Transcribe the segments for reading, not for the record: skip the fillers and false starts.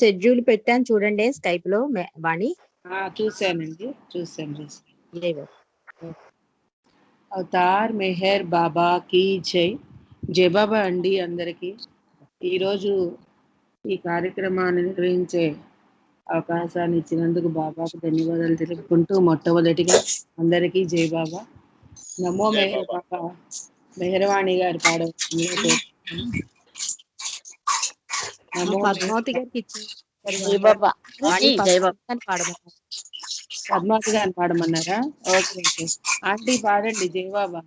Schedule పెట్టాను చూడండి Skype లో వాణి. చూశానండి, చూశాను. అవతార్ మెహర్ బాబా కీ జై. జై బాబా అండి అందరికీ. ఈరోజు ఈ కార్యక్రమాన్ని నిర్వహించే అవకాశాన్ని ఇచ్చినందుకు బాబాకు ధన్యవాదాలు తెలుపుకుంటూ మొట్టమొదటిగా అందరికీ జై బాబా. నమో మెహర్ బాబా. మెహర్వాణి గారు పాడవచ్చు. పద్మావతి గారికి పద్మావతి గారిని పాడమన్నారా? ఓకే ఓకే ఆంటీ పాడండి జై బాబా.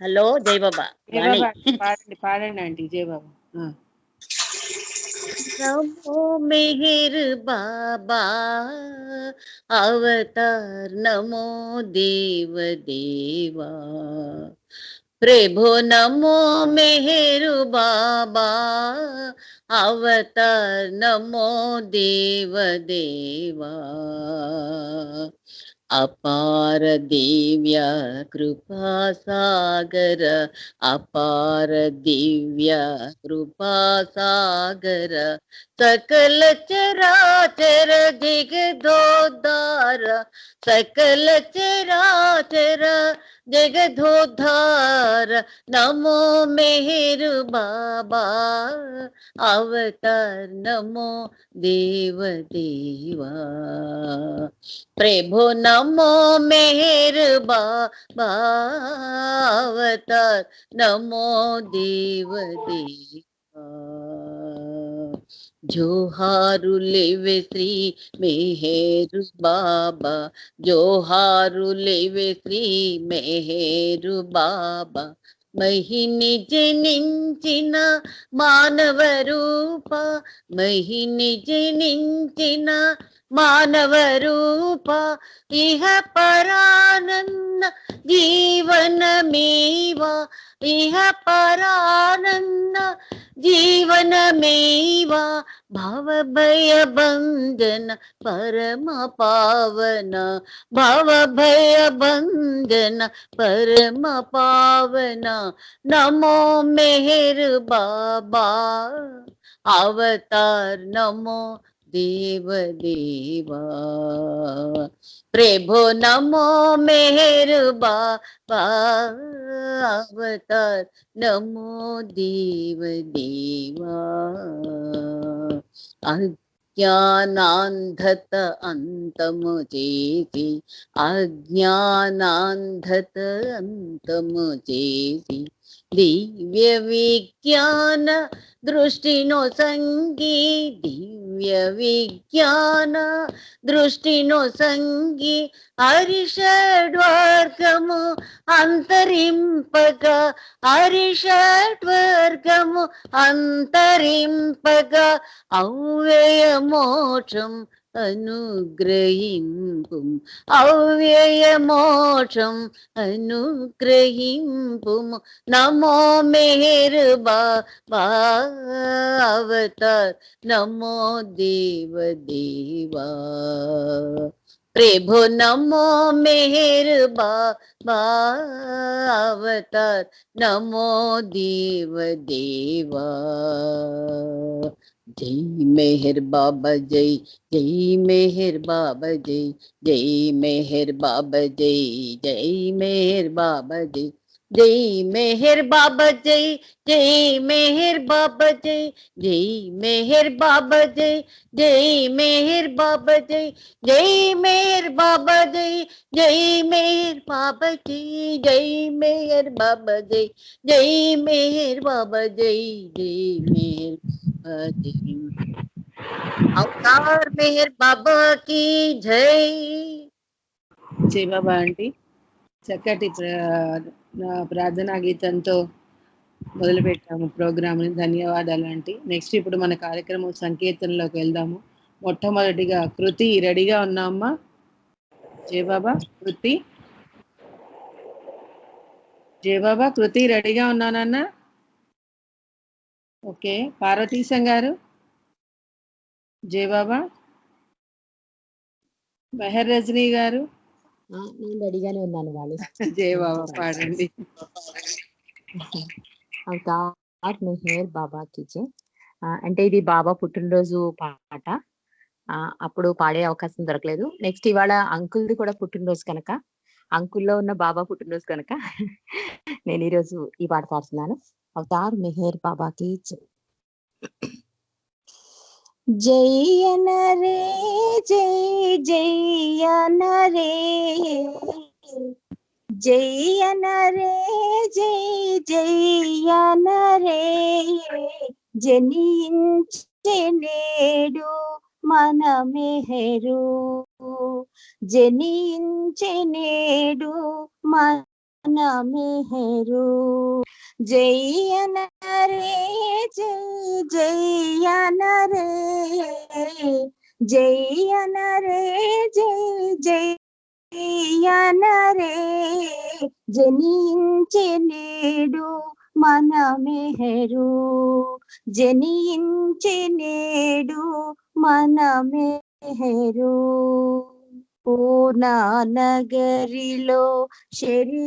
హలో జై బాబా. పాడండి పాడండి ఆంటీ జై బాబా. నమో మెహర్ బాబా అవతార్ నమో దేవ దేవా प्रभु नमो मेहरु बाबा अवतार नमो देव देवा अपार दिव्य कृपा सागर अपार दिव्य कृपा सागर सकल चराचर जगदोद्धार सकल चराचर जगदोद्धार नमो मेहरु बाबा अवतार नमो देव देवा प्रभु नमो मेहर बाबा अवतार नमो देव देवा जोहारुलेवे श्री मेहरु बाबा जोहारुलेवे श्री मेहरु बाबा महिनि जनिंचिन मानव रूप महिनि जनिंचिन मानव रूप इह परानंद जीवन मेवा इह परानंद जीवन मेवा भव भय बंधन परम पावन भव भय बंधन परम पावन नमो मेहर बाबा अवतार नमो देव देवा प्रभु नमो मेहर बाबा अवतार नमो देव देवा अज्ञानांधत अंतमु చేసి अज्ञानांधत अंतमु చేసి दिव्य विज्ञान दृष्टिनो संगी दिव्य विज्ञान दृष्टिनो संगी हरिषड्वर्गमु अंतरिंपगा हरिषड्वर्गमु अंतरिंपगा अव्यय मोक्षं अनुग्रहिंपुं अव्यय मोक्षं अनुग्रहिंपुं नमो मेहर बाबा अवतार नमो देव देवा प्रभु नमो मेहर बाबा अवतार नमो देव देवा जय मेहर बाबा जय जय मेहर बाबा जय जय मेहर बाबा जय जय मेहर बाबा जय जय मेहर बाबा जय जय मेहर बाबा जय जय मेहर बाबा जय जय मेहर बाबा जय जय मेहर बाबा जय जय मेहर बाबा जय जय मेहर बाबा जय जय मेहर बाबा जय जय मेहर अवतार मेहर बाबा की जय. జై బాబా ఆంటీ. చక్కటి ప్రార్థనా గీతంతో మొదలుపెట్టాము ప్రోగ్రామ్ని. ధన్యవాదాలు ఆంటీ. నెక్స్ట్ ఇప్పుడు మన కార్యక్రమం సంకీర్తనలోకి వెళ్దాము. మొట్టమొదటిగా కృతి రెడీగా ఉన్నామా? జై బాబా. కృతి జై బాబా కృతి రెడీగా ఉన్నానన్నా? ఓకే. పార్వతీశం గారు జై బాబా. మెహర్ రజనీ గారు నేను రెడీగానే ఉన్నాను వాళ్ళు. జై బాబా పాడండి. अवतार मेहर बाबा की जय. అంటే ఇది బాబా పుట్టినరోజు పాట. అప్పుడు పాడే అవకాశం దొరకలేదు. నెక్స్ట్ ఇవాళ అంకుల్‌ది కూడా పుట్టినరోజు కనుక, అంకుల్‌లో ఉన్న బాబా పుట్టినరోజు కనుక నేను ఈరోజు ఈ పాట పాడుతున్నాను. అవతార్ మెహర్ బాబాకి జై. జై రే జై రే జై రే జనించే నేడు మన మెహరు, జనించే నేడు మన మెహరు. జయన రే జయన రే జయన రే జయన రే జనించే నేడు మన మెహరు, జనించే నేడు మన మెహరు. పూనా నగరిలో శరియరానికి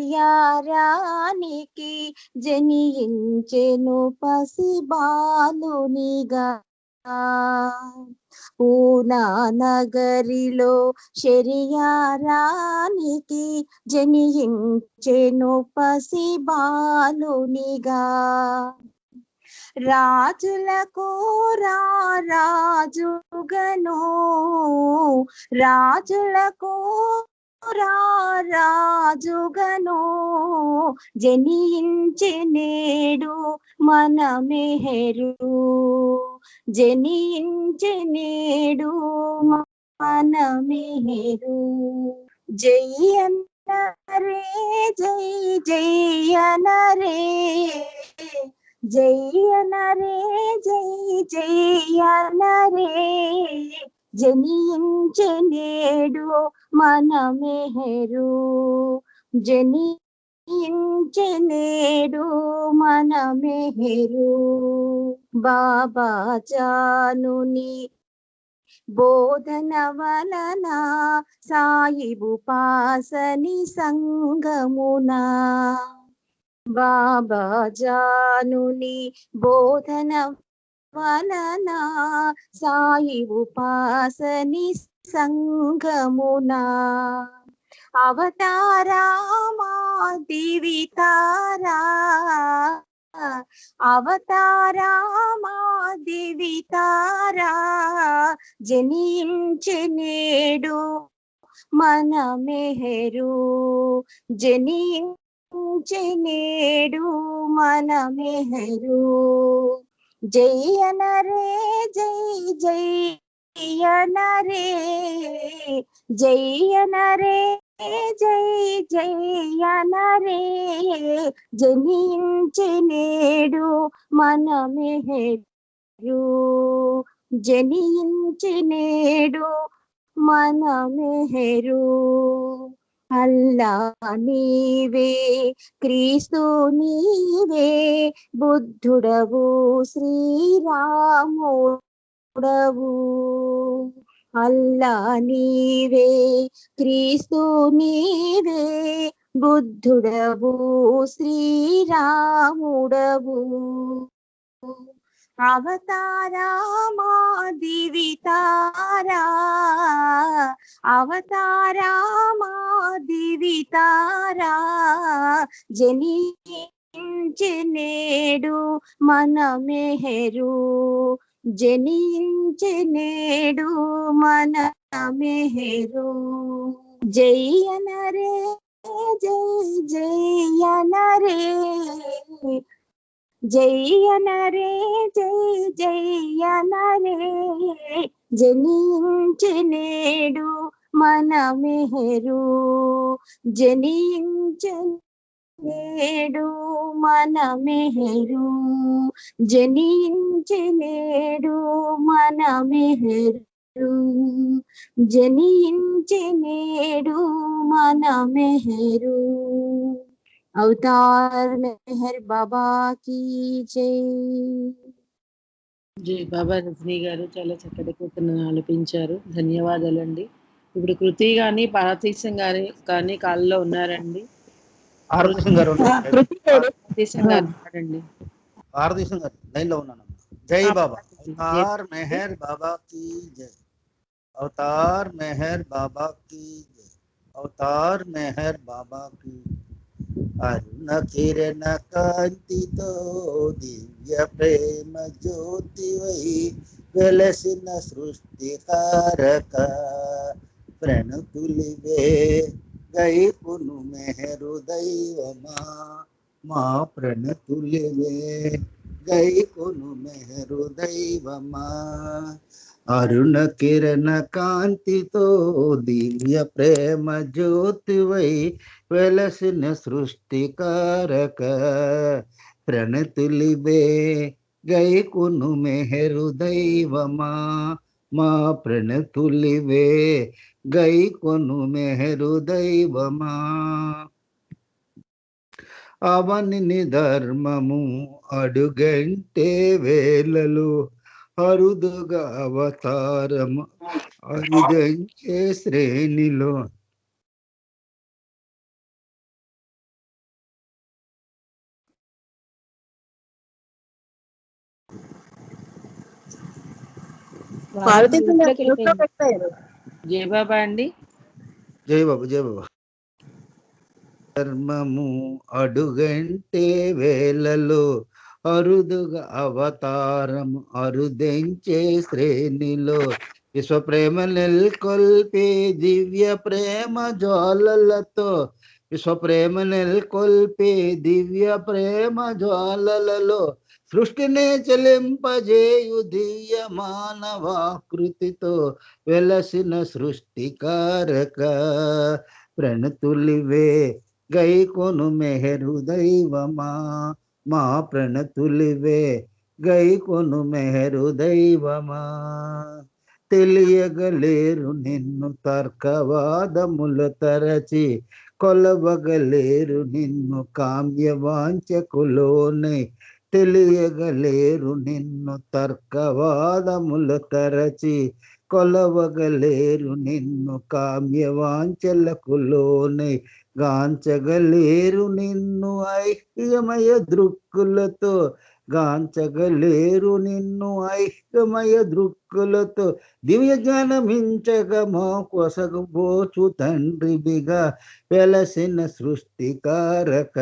జనించెను పసిబాలునిగా. పూనా నగరిలో శరియరానికి జనించెను పసిబాలునిగా. రాజులకు రాజుగను, రాజులకు రాజుగను జనించే నేడు మన మెహరు, జనించే నేడు మన మెహరు. జయన రే జయన రే జయన రే జయన రే జనించే నేడు మన మెహరు, జనించే నేడు మన మెహరు. బాబా జానుని బోధన వలన సాయిబు పాసని సంగమున, బాబా జానుని బోధన వలన సాయి ఉపాసని సంగమున. అవతారామా దివితారా, అవతారామా దివితారా జనించే నేడు మన మెహరు, జనించే నేడు మన మెహరు. జయన రే జయన రే జయన రే జయన రే జనించే నేడు మన మెహరు, జనించే నేడు మన మెహరు. అల్లా నీవే క్రీస్తు నీవే బుద్ధుడవు శ్రీరాముడవు. అల్లా నీవే క్రీస్తు నీవే బుద్ధుడవు శ్రీరాముడవు. అవతారామా దివితారా, అవతారామా దివితారా జనించే నేడు మన మెహరు, జనించే నేడు మన మెహరు. జయన రే జయన రే జయన రే జయన రే జనించే నేడు మన మెహరు, జనించే నేడు మన మెహరు, జనించే నేడు మన మెహరు, జనించే నేడు మన మెహరు. అవతార్ మెహర్ బాబా కీ జై. జై బాబా. రజనీ గారు చాలా చక్కటి కీర్తనను ఆలపించారు, ధన్యవాదాలండి. ఇప్పుడు కృతి గాని పార్వతీశం గారి కానీ కాల్లో ఉన్నారండి. ఆరతీశం గారు పార్వతీశం గారు ఉన్నారండి. ఆరతీశం గారు లైన్ లో ఉన్నాను. जय बाबा। अवतार मेहर बाबा की जय। अवतार मेहर बाबा की जय। अवतार मेहर बाबा की। అరుణ కిరణ కాంతితో దివ్య ప్రేమ జ్యోతివై వెలసిన సృష్టికారక ప్రణతులివే గైపును మెహరు దైవమా మా ప్రణతులివే గైపును మెహరు దైవమా అరుణ కిరణ కాంతితో దివ్య ప్రేమ జ్యోతివై వెలసిన సృష్టికారక ప్రణతులివే గైకును మెహరు దైవమా మా ప్రణతులివే గైకొను మెహరు దైవమా అవని ధర్మము అడుగంటే వేళలు అరుదుగా అవతారము అరుదంచే శ్రేణిలో జై బాబా అండి. జై బాబు జై బాబా. ధర్మము అడుగంటే వేళలో అరుదుగా అవతారము అరుదెంచే శ్రేణిలో విశ్వప్రేమ నెల్కొల్పే దివ్య ప్రేమ జ్వాలలతో విశ్వప్రేమ నెల్కొల్పే దివ్య ప్రేమ జ్వాలలలో సృష్టినే చెలింపజేయు దివ్య మానవాకృతితో వెలసిన సృష్టికారక ప్రణతులివే గైకొను మెహరు దైవమా మా ప్రణతులివే గైకొను మెహరు దైవమా తెలియగలేరు నిన్ను తర్కవాదముల తరచి కొలవగలేరు నిన్ను కామ్యవాంఛకులోనే తెలియగలేరు నిన్ను తర్కవాదముల తరచి కొలవగలేరు నిన్ను కామ్యవాంఛలకులోనే గాంచగలేరు నిన్ను ఐక్యమయ దృక్కులతో గాంచగలేరు నిన్ను ఐక్యమయ దృక్కులతో దివ్య జ్ఞానమించగా మా కొసగబోచు తండ్రివిగా వెలసిన సృష్టికారక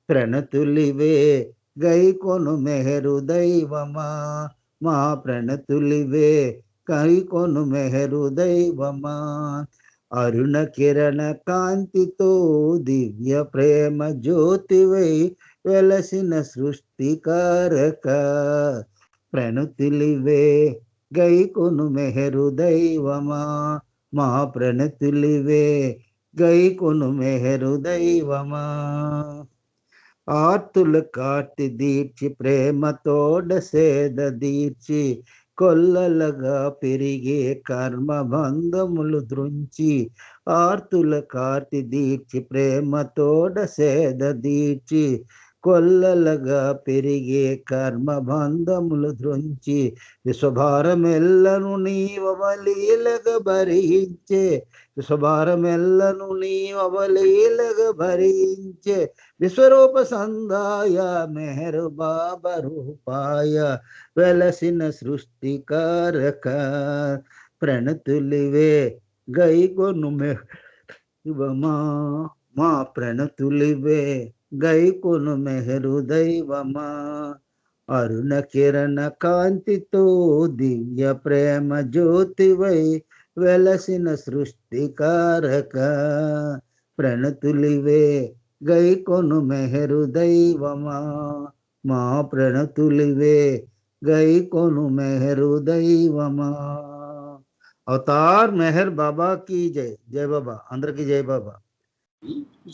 ప్రణతులివే గైకొను మెహరు దైవమా మా ప్రణతులివే గైకొను మెహరు దైవమా అరుణ కిరణ కాంతితో దివ్య ప్రేమ జ్యోతివై వెలసిన సృష్టికారక ప్రణతులివే గైకొను మెహరు దైవమా మా ప్రణతులివే గైకొను మెహరు దైవమా ఆర్తుల కాటి దీర్చి ప్రేమతోడ సేద దీర్చి కొల్లలుగా పెరిగే కర్మ బంధములు దృంచి ఆర్తుల కాటి దీర్చి ప్రేమతోడ సేద దీర్చి కొల్లలుగా పెరిగే కర్మ బంధములు దృంచి విశ్వభారమెల్లను నీవలీలగా భరించే విశ్వభారమెల్లను నీవలీలగా భరించే విశ్వరూప సందాయ మెహరు బాబా రూపాయ వెలసిన సృష్టికారక ప్రణతులివే గైకొను మెహరువమా మా ప్రణతులివే గైకొను మెహరు దైవమా అరుణ కిరణ కాంతితో దివ్య ప్రేమ జ్యోతివై వెలసిన సృష్టికారక ప్రణతులివే గైకొను మెహరు దైవమా మా ప్రణతులివే గైకొను మెహరు దైవమా అవతార్ మెహర్ బాబా की जय జై బాబా అందరికి జై బాబా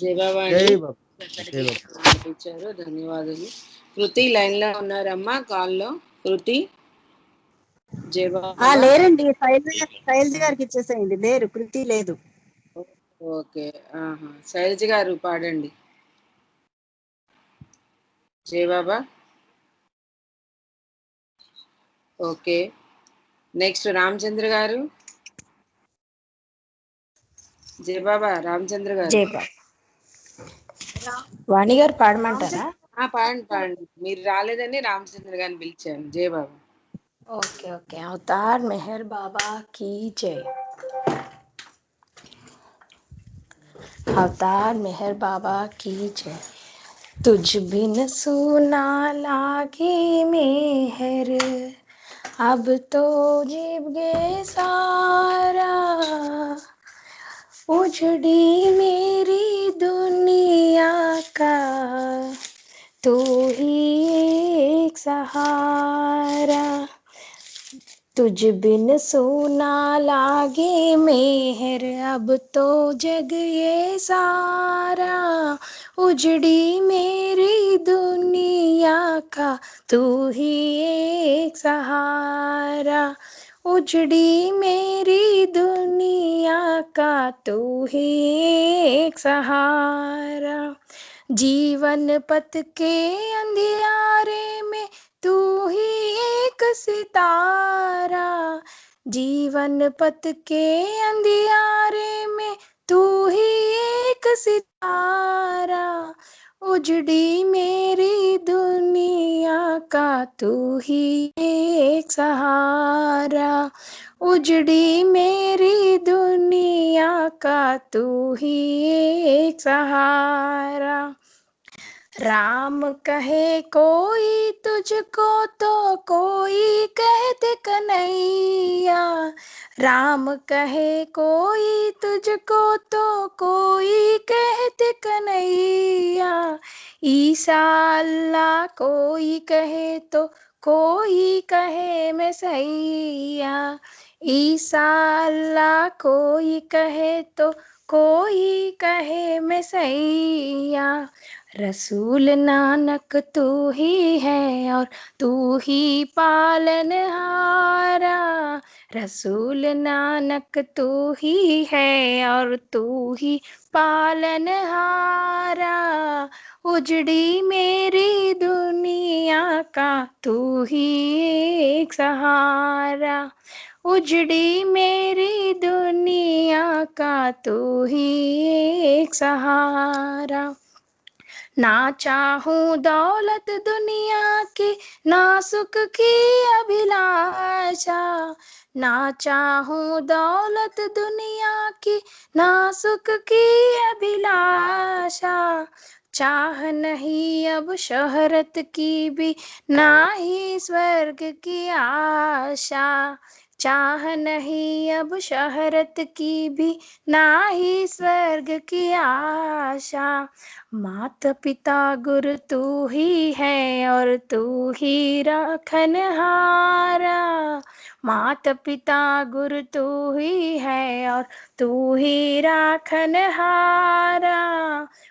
జై బాబా జై అండి. బాబా జై బాబా పంపించారు, ధన్యవాదాలు. కృతి లైన్ లో ఉన్నారమ్మా కాల్లో. కృతి జై బాబా. లేరండి, శైలజ గారికి ఇచ్చేసేయండి. లేరు, కృతి లేదు. ఓకే, శైలజ గారు పాడండి. జై బాబా. ఓకే, నెక్స్ట్ రామచంద్ర గారు. జై బాబా రామచంద్ర గారు. జై బాబా. వాణి గారు పాడమంటారా? పాడండి పాడండి. మీరు రాలేదని రామచంద్ర గారిని పిలిచాను. జయ బాబా. Okay okay. अवतार मेहर बाबा की जय। अवतार मेहर बाबा की जय। तुझ बिन सुना लागे मेहर, अब तो जीव गे सारा। उजड़ी मेरी दुनिया का तू ही एक सहारा। तुझ बिन सुना लागे मेहर, अब तो जग ये सारा। उजड़ी मेरी दुनिया का तू ही एक सहारा। उजड़ी मेरी दुनिया का तू ही एक सहारा। जीवन पथ के अंधियारे में तू ही एक सितारा। जीवन पथ के अंधियारे में तू ही एक सितारा। उजड़ी मेरी दुनिया का तू ही एक सहारा। उजड़ी मेरी दुनिया का तू ही एक सहारा। राम कहे कोई तुझको तो कोई कहते कन्हैया। राम कहे कोई तुझको तो कोई कहते कन्हैया। ईसा अल्लाह कोई कहे तो कोई कहे मैसैया। ईसा अल्लाह कोई कहे तो कोई कहे मैसैया। रसूल नानक तू ही है और तू ही पालनहारा। रसूल नानक तू ही है और तू ही पालनहारा। उजड़ी मेरी दुनिया का तू ही एक सहारा। उजड़ी मेरी दुनिया का तू ही एक सहारा। ना चाहूं दौलत दुनिया की, ना सुख की अभिलाषा। ना चाहूं दौलत दुनिया की, ना सुख की अभिलाषा। चाह नहीं अब शोहरत की भी, ना ही स्वर्ग की आशा। चाह नहीं अब शोहरत की भी, ना ही स्वर्ग की आशा। माता पिता गुरु तू ही है और तू ही रखनहारा। माता पिता गुरु तू ही है और तू ही रखनहारा।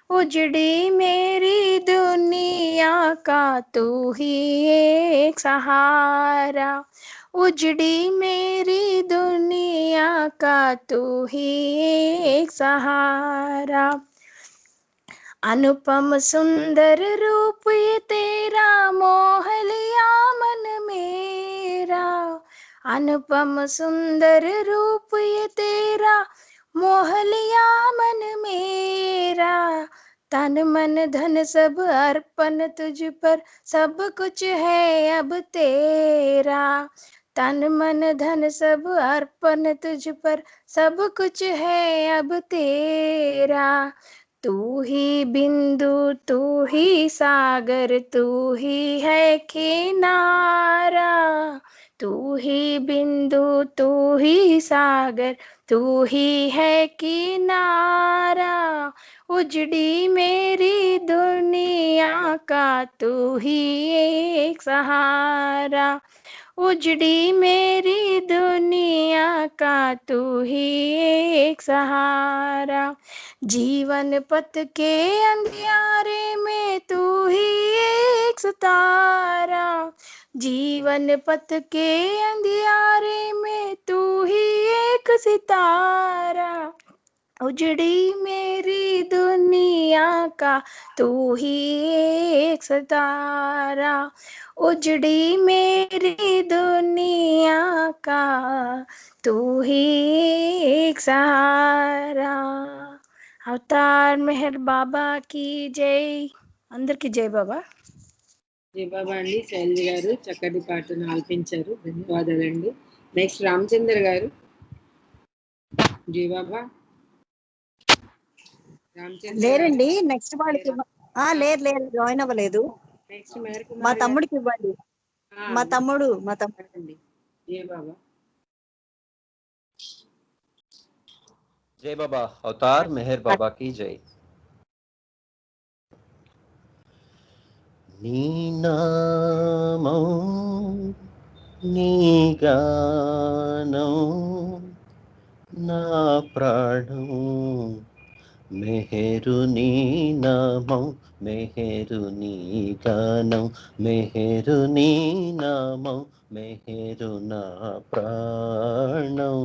उजड़ी मेरी दुनिया का तू ही एक सहारा। उजड़ी मेरी दुनिया का तू ही एक सहारा। अनुपम सुंदर रूप ये तेरा, मोह लिया मन मेरा। अनुपम सुंदर रूप ये तेरा, मोह लिया मन मेरा। तन मन धन सब अर्पण तुझ पर, सब कुछ है अब तेरा। तन मन धन सब अर्पण तुझ पर, सब कुछ है अब तेरा। तू ही बिंदु तू ही सागर, तू ही है किनारा। तू ही बिंदु तू ही सागर, तू ही है किनारा। उजड़ी मेरी दुनिया का तू ही एक सहारा। उजड़ी मेरी दुनिया का तू ही एक सहारा। जीवन पथ के अंधियारे में तू ही एक सितारा। जीवन पथ के अंधियारे में तू ही एक सितारा। उजड़ी मेरी दुनिया का तू ही एक सितारा। उजड़ी मेरी दुनिया का तू ही एक सहारा। अवतार मेहर बाबा की जय। अंदर की जय बाबा। జయబాబా అండి, శైలజ గారు చక్కటి పాటను ఆలపించారు, ధన్యవాదాలండి. నెక్స్ట్ రామచంద్ర గారు. జయబాబా రామచంద్ర లేరండి, నెక్స్ట్ వాళ్ళకి లేదు లేదు, జాయిన్ అవ్వలేదు. నెక్స్ట్ మేర మా కుమార్ గారు. తమ్ముడికి ఇవ్వండి. మా తమ్ముడు అండి. జయబాబా जय बाबा अवतार मेहर बाबा की जय। నీ నామం నీ గానం నా ప్రాణం మెహరు నీ నామం మెహరు నీ గానం మెహరు నీ నామం మెహరు నా ప్రాణం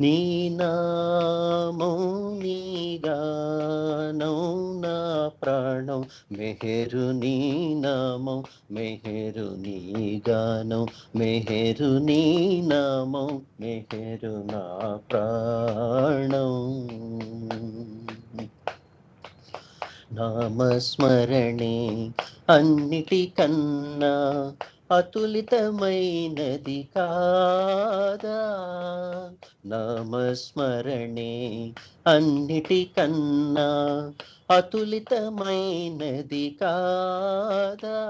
నీ నామం నీ గానం నా ప్రాణం మెహరు నీ నామం మెహరు నీ గానం మెహరు నీ నామం మెహరు నా ప్రాణం నామస్మరణే అన్నిటికన్నా అతులితమైనది కాదా నామస్మరణే అన్నిటికన్నా అతులితమైనది కాదా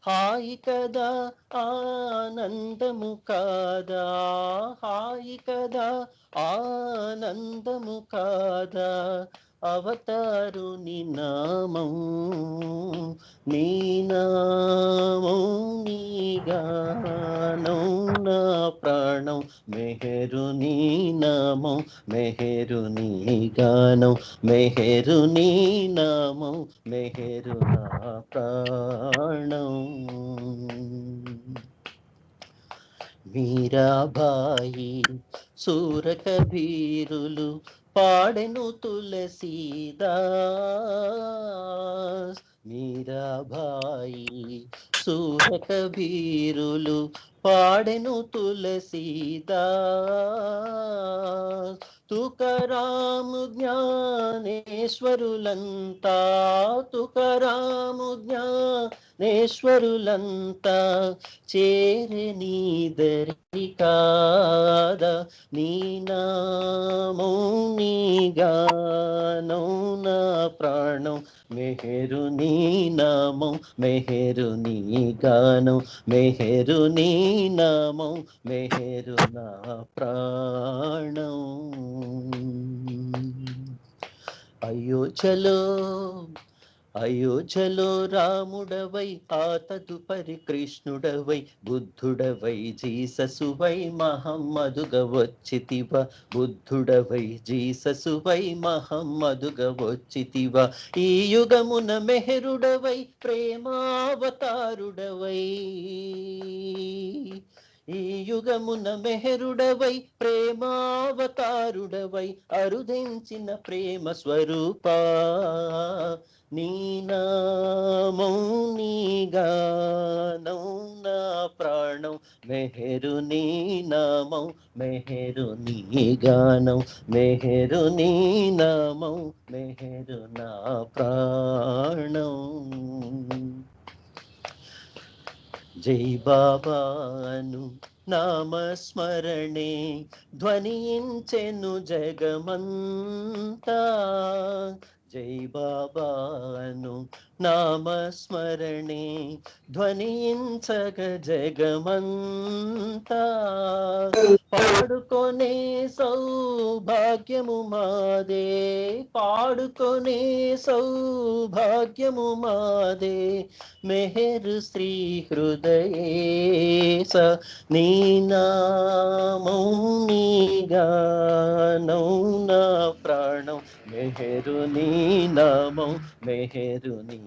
హాయి కదా ఆనందము కాదా హాయి కదా ఆనందము కాదా అవతారుని నామం నీ నామం నీ గానం నా ప్రాణం మెహరు నీ నామం మెహరు నీ గానం మెహరు నీ నామం మెహరు నా ప్రాణం మీరాబాయి సూరకబీరులు పాడెను తులసీదాస్ మీరాబాయి సూరకబీరులు పాడెను తులసీదాస్ తుకారాము జ్ఞానేశ్వరులంతా తుకారాము జ్ఞానేశ్వరులంతా చేరే నీ దరి కాదా నీ నామం నీ గానం నా ప్రాణం మెహరు నీ నామం మెహరు నీ గానం మెహరు నీ నామం మెహరు నా ప్రాణం అయోధ్యలో రాముడవై ఆ తదుపరి కృష్ణుడవై బుద్ధుడవై జీససువై మహమ్మదుగా వచ్చితివ బుద్ధుడవై జీససువై మహమ్మదుగా వచ్చితివ ఈ యుగమున మెహరుడవై ప్రేమావతారుడవై ఈ యుగమున మెహరుడవై ప్రేమావతారుడవై అరుదించిన ప్రేమ స్వరూపా నీ నామం నీ గానం నా ప్రాణం మెహరు నీ నామం మెహరు నీ గానం మెహరు నీ నామం మెహరు నా ప్రాణం జై బాబాను నామస్మరణే ధ్వనించెను జగమంతా జై బాబాను నామస్మరణే ధ్వనించగ జగమంతా పాడుకొనే సౌభాగ్యము మాదే పాడుకొనే సౌభాగ్యము మాదే మెహరు శ్రీ హృదయేశ నీ నామం నీ గానం నా ప్రాణం మెహరు నీ నామం మెహరు నీ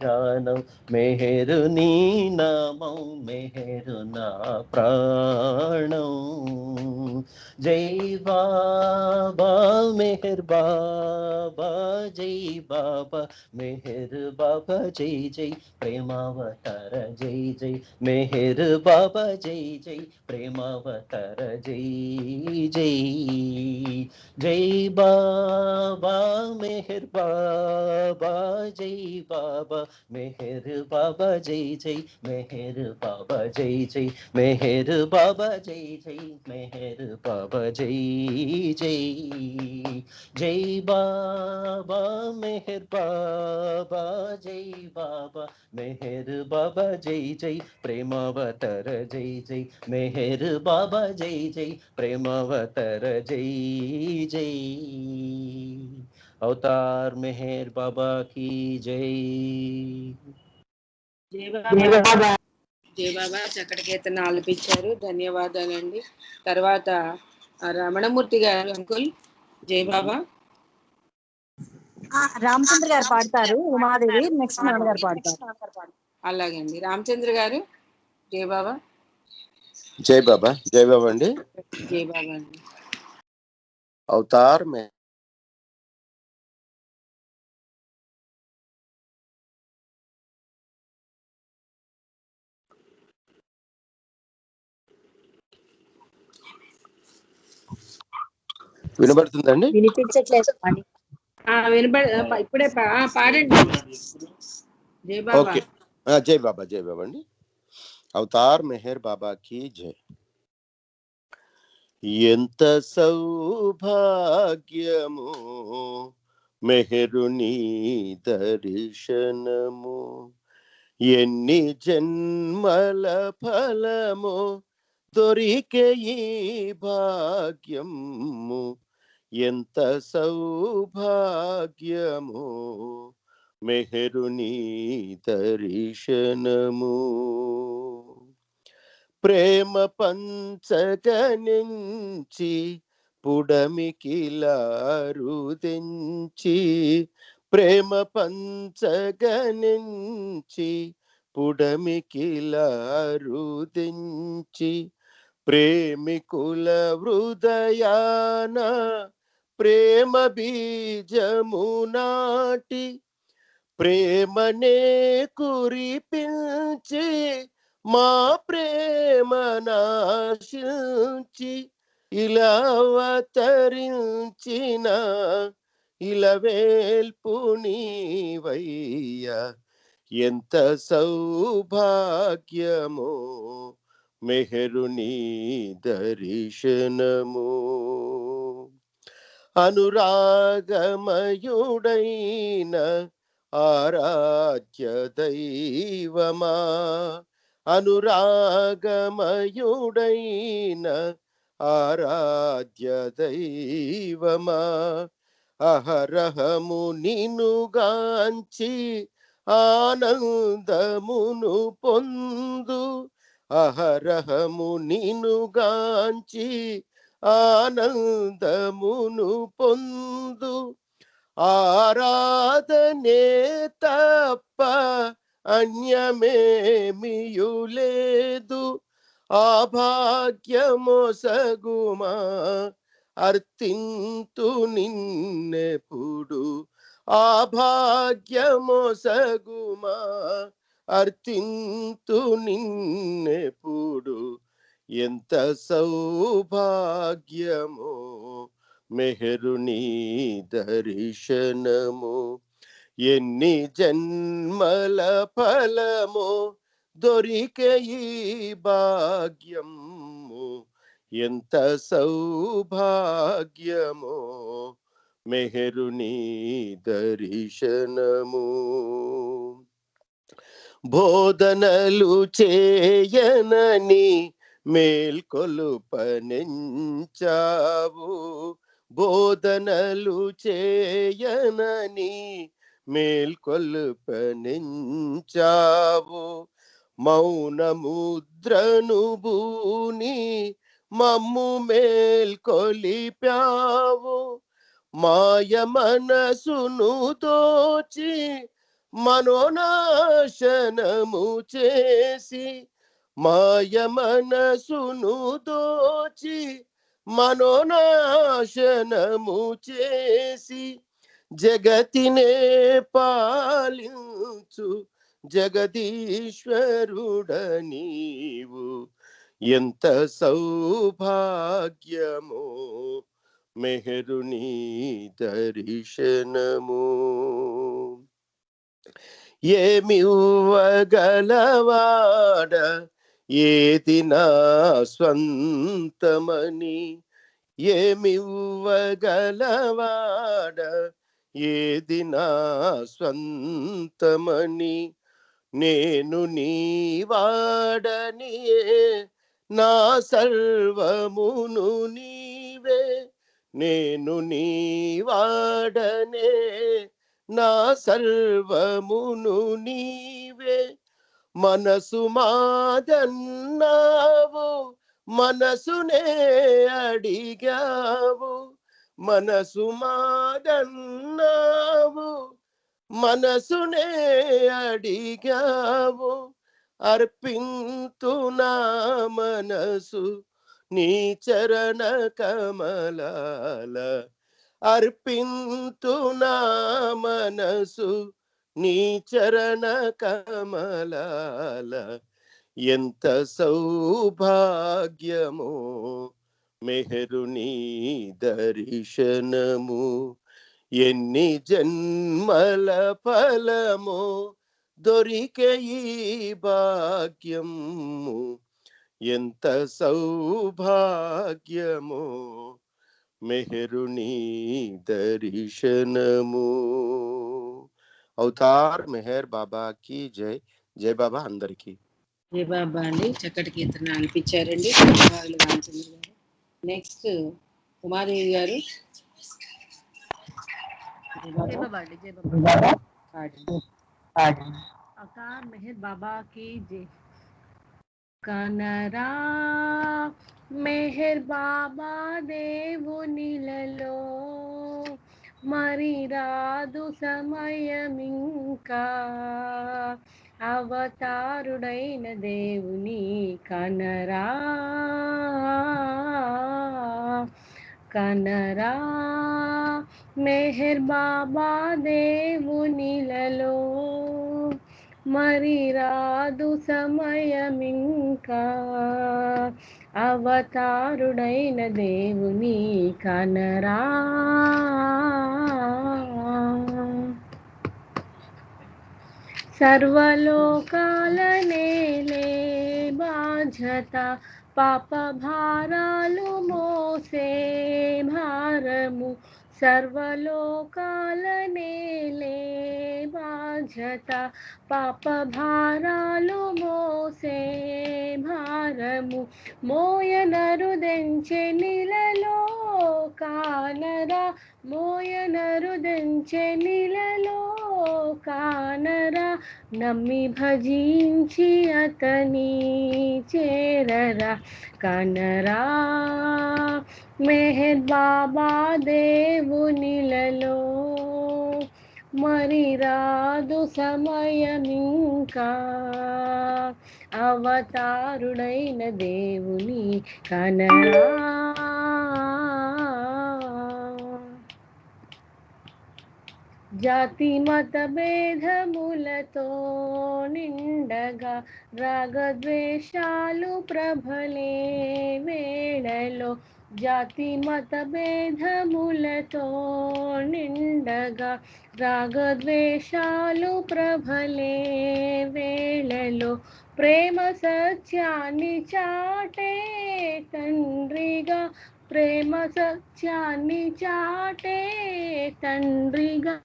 గానం మెహరు నీ నామం మెహరు నా ప్రాణం జై బాబా మెహర్ బాబా, జై బాబా మెహర్ బాబా, జై జై ప్రేమావతార, జై జై మెహర్ బాబా, జై జై ప్రేమావతార, జై జై. జై బాబా మెహర్ బాబా, జై బాబా మెహర్ బాబా, జై జై మెహర్ బాబా, జై జై మెహర్ బాబా, జై జై మెహర్ బాబా, జై జై. జై బాబా మెహర్ బాబా, జై బాబా మెహర్ బాబా, జై జై ప్రేమావతార, జై జై మెహర్ బాబా, జై జై ప్రేమావతార, జై జై. అవతార్ మెహర్ బాబా की జై. జై బాబా. జై బాబా చక్కటి కీర్తన ఆలపించారు, ధన్యవాదాలండి. తర్వాత రమణమూర్తి గారు అంకుల్. జై బాబా. రామచంద్ర గారు పాడతారు, ఉమాదేవి నెక్స్ట్ నాన్నగారు పాడతారు. అలాగే అండి. రామచంద్ర గారు. జై బాబా. జై బాబా. జై బాబా అండి. జై బాబా అండి. అవతార్ మే వినబడుతుందండి? వినిపించట్లేదు అని. ఇప్పుడే పాడండి. జై బాబా. ఓకే. జై బాబా. జై బాబా అండి. అవతార్ మెహర్ బాబాకి జై. ఎంత సౌభాగ్యము మెహరుని దర్శనము, ఎన్ని జన్మల ఫలము దొరికే ఈ భాగ్యము, ఎంత సౌభాగ్యము మెహరుని దర్శనము. ప్రేమ పంచగనించి పుడమికిలారుదెంచి, ప్రేమ పంచగనించి పుడమికిలారుదెంచి, ప్రేమికుల హృదయాన ప్రేమ బీజము నాటి, ప్రేమనే కురిపించి మా ప్రేమ నాశించి, ఇలా అవతరించిన ఇలవేల్పు నీవయ్యా, ఎంత సౌభాగ్యమో మెహరుని దర్శనము. అనురాగమయుడైన ఆరాధ్య దైవమా, అనురాగమయుడైన ఆరాధ్య దైవమా, అహరహము నినుగాంచి ఆనందమును పొందు, అహరహము నినుగాంచి ఆనందమును పొందు, ఆరాధనే తప్ప అన్యమేమియులేదు, ఆ భాగ్యమొసగుమా అర్తింతు నిన్నెప్పుడు, ఆ భాగ్యమొసగుమా అర్తింతు నిన్నెప్పుడు, ఎంత సౌభాగ్యమో మెహరుని దర్శనము, ఎన్ని జన్మల ఫలమో దొరికే ఈ భాగ్యము, ఎంత సౌభాగ్యమో మెహరుని దర్శనము. బోధనలు చేయనని మేల్కొలుపనెంచావు, బోధనలు చేయనని మేల్కొలుపనెంచావు, మౌనముద్రను బూని మమ్ము మేల్కొలిపావు, మాయ మనసును దోచి మనోనాశనము చేసి, మాయ మనసును దోచి మనోనాశనము చేసి జగతినే పాలించు జగదీశ్వరుడ నీవు ఎంత సౌభాగ్యమో మెహరుని దర్శనము ఏమివ్వగలవాడ ఏది నా స్వంతమని ఏమివ్వగలవాడ ఏది నా స్వంతమని నేను నీ వాడని నా సర్వమును నీవే నేను నీ వాడనే నా సర్వమును నీవే మనసు మాదన్నావు మనసునే అడిగావు మనసు మాదన్నావు మనసునే అడిగావు అర్పింతునా మనసు నీ చరణ కమలాల అర్పింతునా మనసు నీ చరణ కమలాల ఎంత సౌభాగ్యమో మెహరుని దర్శనము ఎన్ని జన్మల ఫలమో దొరికే ఈ భాగ్యము ఎంత సౌభాగ్యమో మెహరుని దర్శనము అవతార్ మెహర్ బాబా की జై జై బాబా అందరికీ జై బాబా అండి. చక్కటి కీర్తన అనిపించారండి. నెక్స్ట్ ఉమాదేవి గారు. అవతార్ మెహర్ బాబా की जय. కనరా మెహర్ బాబా దేవునిలలో మరి రాదు సమయమింకా అవతారుడైన దేవుని కనరా కనరా మెహర్ బాబా దేవునిలలో మరి రాదు సమయమింకా అవతారుడైన దేవుని కనరా సర్వలోకాల నేలే బాధ్యత పాప భారాలు మోసే భారము సర్వలోకాల నేలే బాధ్యత పాప భారాలు మోసే భారము మోయనరుదెంచె నిలలో కానరా మోయనరుదెంచె నిలలో కానరా నమ్మి భజించి అతని చేరరా కనరా మెహర్ బాబా దేవునిలలో మరి రాదు సమయమింకా అవతారుడైన దేవుని కనరా జాతి మత భేదములతో నిండగా రాగద్వేషాలు ప్రభలే వేళలో జాతి మత భేదములతో నిండగా రాగద్వేషాలు ప్రభలే వేళలో ప్రేమ సత్యాన్ని చాటే తండ్రిగా ప్రేమ సత్యాన్ని చాటే తండ్రిగా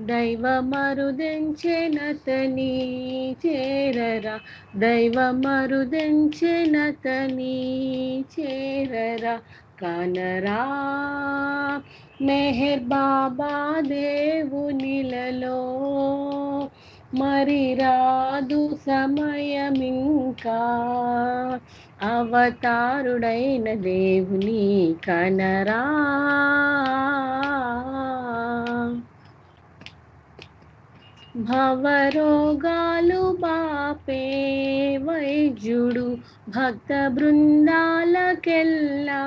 దైవ మరుదెంచెనతని చేరరా దైవ మరుదెంచెనతని చేరరా కనరా మెహర్ బాబా దేవునిలలో మరి రాదు సమయమింకా అవతారుడైన దేవుని కనరా భవరోగాలు బాపే వైద్యుడు భక్త బృందాలకెల్లా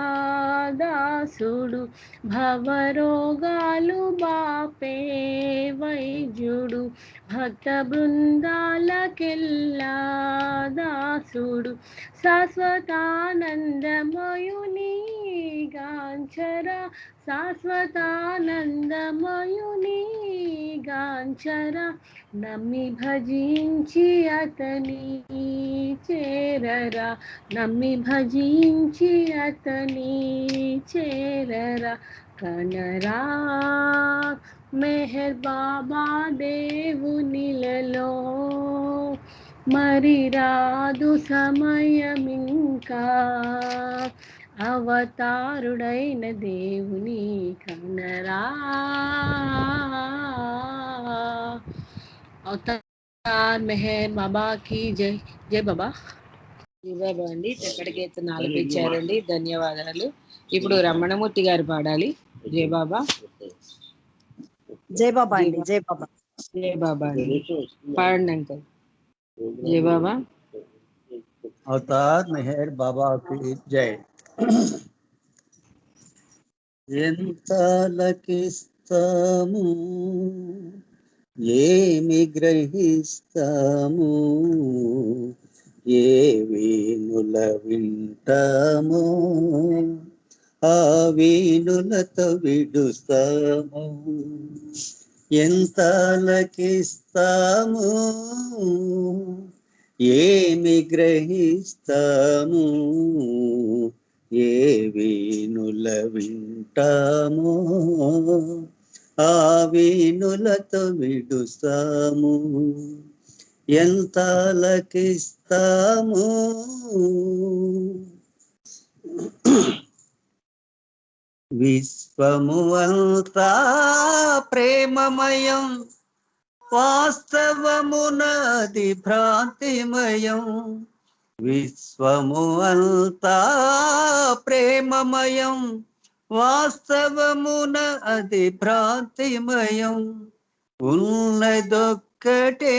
దాసుడు. భవరోగాలు బాపే వైద్యుడు భక్త బృందాలకెల్లా దాసుడు. శాశ్వతానందమయుని గాంచరా శాశ్వతానందమయుని గాంచరా. నమ్మి భజించి అతని చేరరా నమ్మి భజించి అతని చేరరా. కనరా మెహర్ బాబా దేవునిలలో మరి రాదు సమయమింకా. అవతారుడైన దేవుని కనరా. అవతార్ మెహర్ బాబా की జై. జై బాబా. బాబా అండి చక్కటి కీర్తన ఆలపించారండి, ధన్యవాదాలు. ఇప్పుడు రమణమూర్తి గారు పాడాలి. జై బాబా. జై బాబా అండి. జై బాబా. జై బాబా అండి, పాడండి అంకల్. జై బాబా. అవతార్ మెహర్ బాబా కి జై. ఎంత లకిస్తాము ఏమి గ్రహిస్తాము, ఏ వీణుల వింటాము ఆ వీణులతో విడుస్తాము. ఎంత లకిస్తాము ఏమి గ్రహిస్తాము, ఏ వీణుల వింటాము ఆ వీణులతో విడుస్తాము. ఎంత లకిస్తాము. విశ్వము అంతా ప్రేమమయం, వాస్తవమునది భ్రాంతిమయం. విశ్వము అంతా ప్రేమమయం, వాస్తవమున అది భ్రాంతిమయం. ఉన్నదొక్కటే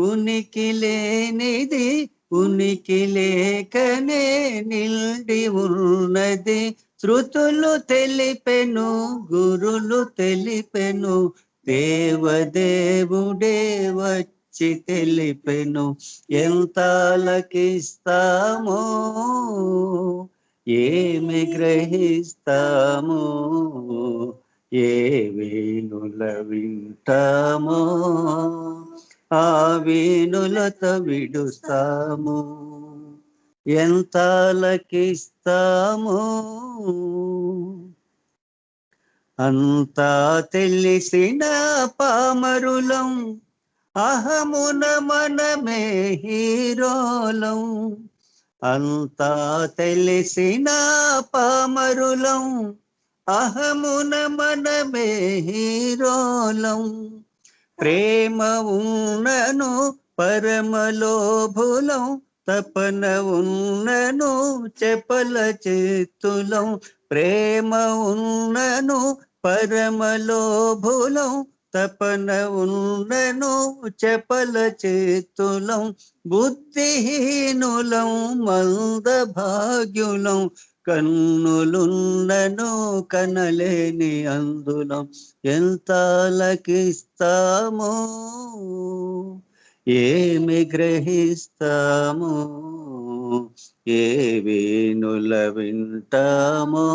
ఉనికి లేనిది, ఉనికి లేకనే నిండి ఉన్నది. శృతులు తెలిపెను గురులు తెలిపెను, దేవదేవుడే వచ్చి తెలిపెను. ఎంత లకిస్తామో ఏమి గ్రహిస్తాము, ఏ వేణుల వింటామో ఆ వేణులతో విడుస్తాము. ఎంత లకిస్తామో అంతా తెలిసిన పామరులం, అహమున మనమే హీరోలం. అంతా తెలిసిన పామరులం, అహమున మనమే హీరోలం. ప్రేమ ఉన్నను పరమలోభులం, తపన ఉన్నను చెపల చేతులం. ప్రేమ ఉన్నను పరమలోభులం, తపన ఉన్నను చెపల చేతులం. బుద్ధిహీనులం మంద భాగ్యులం, కన్నులున్నను కనలేని అందులం. ఎంత లకిస్తామో ఏమి గ్రహిస్తామో, ఏ వేణుల వింటామో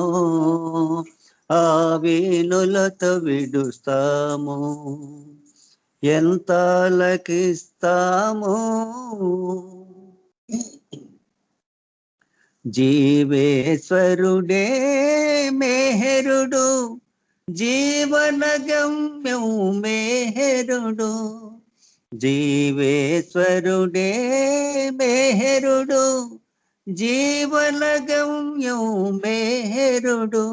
ఆ వేణులతో విడుస్తాము. ఎంత లకిస్తామో జీవేశ్వరుడే మెహరుడు, జీవన గమ్యం మెహరుడు. జీవేశ్వరుడే మెహరుడు, జీవన గమ్యం మెహరుడు.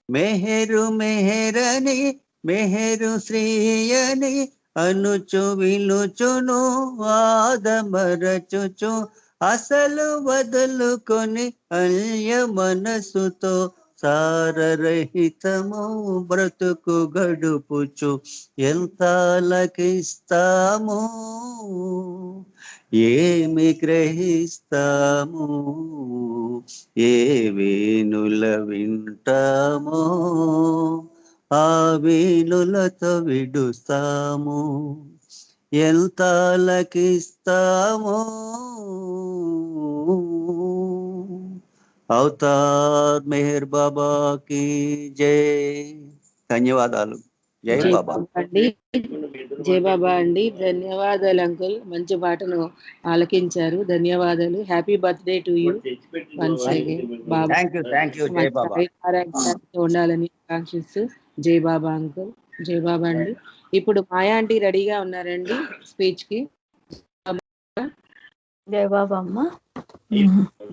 మెహరు మెహరని మెహరు శ్రీయని అనుచు విలుచును ఆదమరచుచు, అసలు వదులుకొని అల్య మనసుతో సారరహితము బ్రతుకు గడుపుచు ఎంతలకిస్తాము, ఏమి గ్రహిస్తాము, ఏ వేణుల వింటామో ఆ వేణులతో విడుస్తాము, ఎంతలకిస్తాము. అవతార్ మెహర్ బాబా కి జై. ధన్యవాదాలు. జై జై బాబా. బాబా అండి. జై బాబా అండి. ధన్యవాదాలు అంకుల్, మంచి పాటను ఆలకించారు. ధన్యవాదాలు. Happy birthday to you once again. Baba thank you. జై బాబా. ఆరోగ్యంతో ఉండాలని ఆకాంక్షిస్తూ జై బాబా అంకుల్. జై బాబా అండి. ఇప్పుడు మాయా ఆంటీ రెడీగా ఉన్నారండి స్పీచ్ కి. జై బాబా అమ్మ.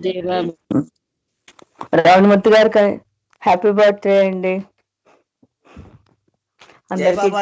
జై బాబా. రావణమూర్తి గారికి హ్యాపీ బర్త్డే అండి. జై బాబా.